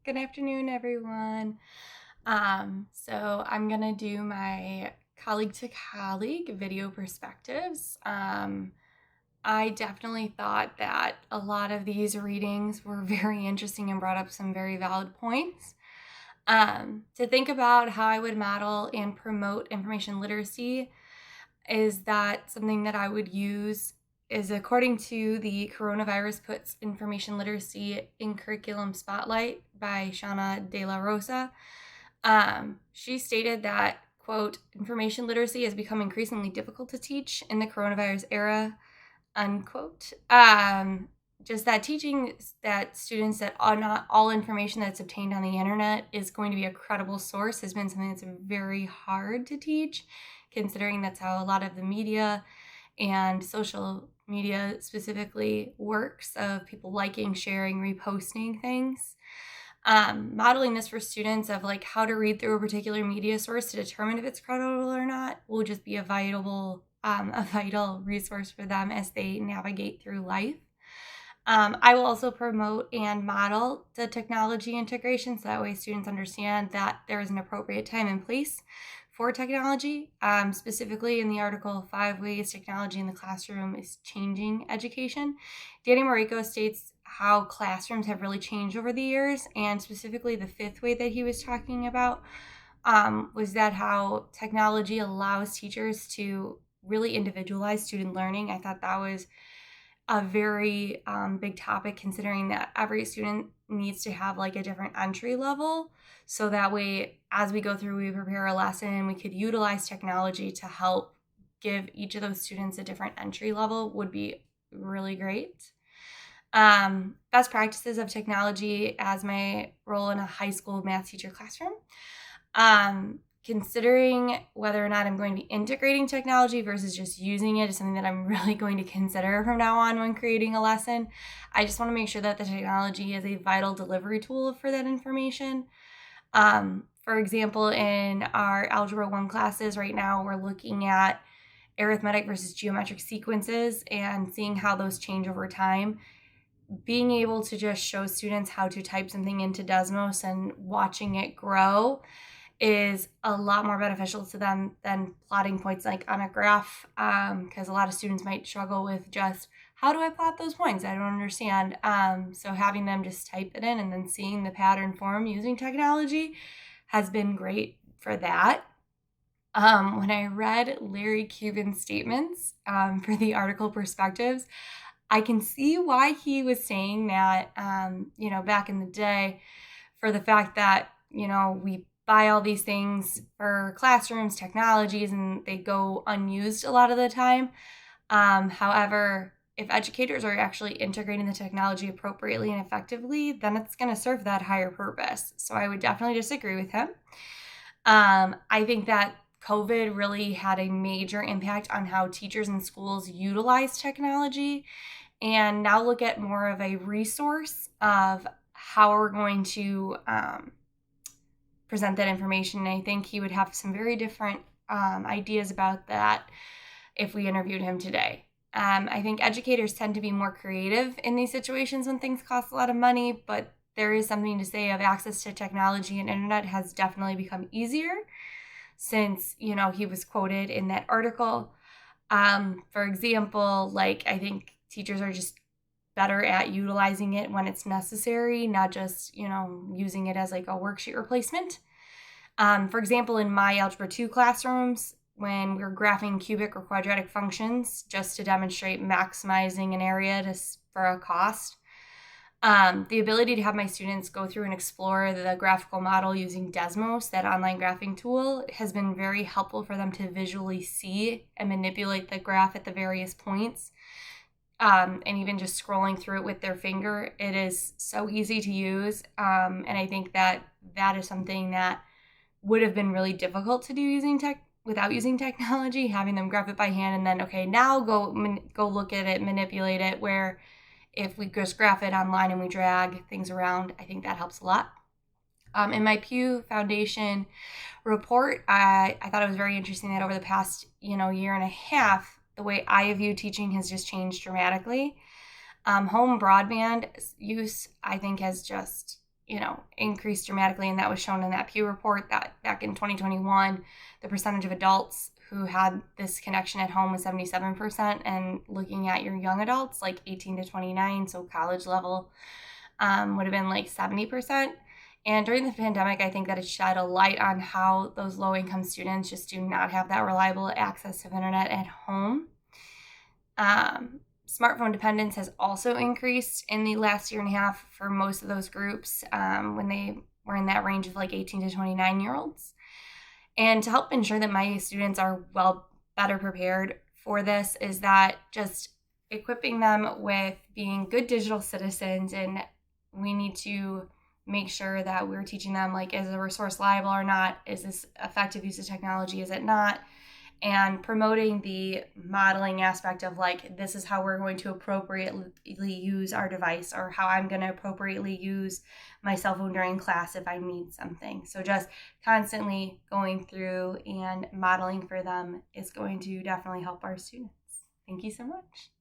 Good afternoon, everyone. So I'm gonna do my colleague to colleague video perspectives. I definitely thought that a lot of these readings were very interesting and brought up some very valid points. To think about how I would model and promote information literacy is that something that I would use is according to the Coronavirus Puts Information Literacy in Curriculum Spotlight by Shauna De La Rosa. She stated that, quote, information literacy has become increasingly difficult to teach in the coronavirus era, unquote. Just that teaching that students that are not all information that's obtained on the internet is going to be a credible source has been something that's very hard to teach, considering that's how a lot of the media and social media specifically works, of people liking, sharing, reposting things. Modeling this for students of like how to read through a particular media source to determine if it's credible or not will just be a vital resource for them as they navigate through life. I will also promote and model the technology integration so that way students understand that there is an appropriate time and place for technology. Specifically in the article, 5 Ways Technology in the Classroom is Changing Education, Danny Morrico states how classrooms have really changed over the years, and specifically the 5th way that he was talking about was that how technology allows teachers to really individualize student learning. I thought that was a very big topic, considering that every student needs to have like a different entry level. So that way, as we go through, we prepare a lesson, we could utilize technology to help give each of those students a different entry level would be really great. Best practices of technology as my role in a high school math teacher classroom. Considering whether or not I'm going to be integrating technology versus just using it is something that I'm really going to consider from now on when creating a lesson. I just want to make sure that the technology is a vital delivery tool for that information. For example, in our Algebra 1 classes right now, we're looking at arithmetic versus geometric sequences and seeing how those change over time. Being able to just show students how to type something into Desmos and watching it grow is a lot more beneficial to them than plotting points like on a graph, because a lot of students might struggle with just, how do I plot those points? I don't understand. So having them just type it in and then seeing the pattern form using technology has been great for that. When I read Larry Cuban's statements for the article Perspectives, I can see why he was saying that, back in the day, for the fact that, we buy all these things for classrooms, technologies, and they go unused a lot of the time. However, if educators are actually integrating the technology appropriately and effectively, then it's going to serve that higher purpose. So I would definitely disagree with him. I think that COVID really had a major impact on how teachers and schools utilize technology, and now look at more of a resource of how we're going to present that information. And I think he would have some very different ideas about that if we interviewed him today. I think educators tend to be more creative in these situations when things cost a lot of money, but there is something to say of access to technology and internet has definitely become easier since, he was quoted in that article. For example, I think teachers are just better at utilizing it when it's necessary, not just, using it as like a worksheet replacement. For example, in my Algebra 2 classrooms, when we were graphing cubic or quadratic functions just to demonstrate maximizing an area for a cost, the ability to have my students go through and explore the graphical model using Desmos, that online graphing tool, has been very helpful for them to visually see and manipulate the graph at the various points. And even just scrolling through it with their finger, it is so easy to use. And I think that is something that would have been really difficult to do without using technology, having them graph it by hand and then, okay, now go look at it, manipulate it, where if we just graph it online and we drag things around, I think that helps a lot. In my Pew Foundation report, I thought it was very interesting that over the past, year and a half, the way I view teaching has just changed dramatically. Home broadband use, I think, has just, increased dramatically. And that was shown in that Pew report that back in 2021, the percentage of adults who had this connection at home was 77%. And looking at your young adults, like 18 to 29, so college level, would have been like 70%. And during the pandemic, I think that it shed a light on how those low-income students just do not have that reliable access to internet at home. Smartphone dependence has also increased in the last year and a half for most of those groups when they were in that range of like 18 to 29-year-olds. And to help ensure that my students are better prepared for this is that just equipping them with being good digital citizens, and we need to make sure that we're teaching them, like, is the resource reliable or not? Is this effective use of technology? Is it not? And promoting the modeling aspect of, like, this is how we're going to appropriately use our device, or how I'm going to appropriately use my cell phone during class if I need something. So just constantly going through and modeling for them is going to definitely help our students. Thank you so much.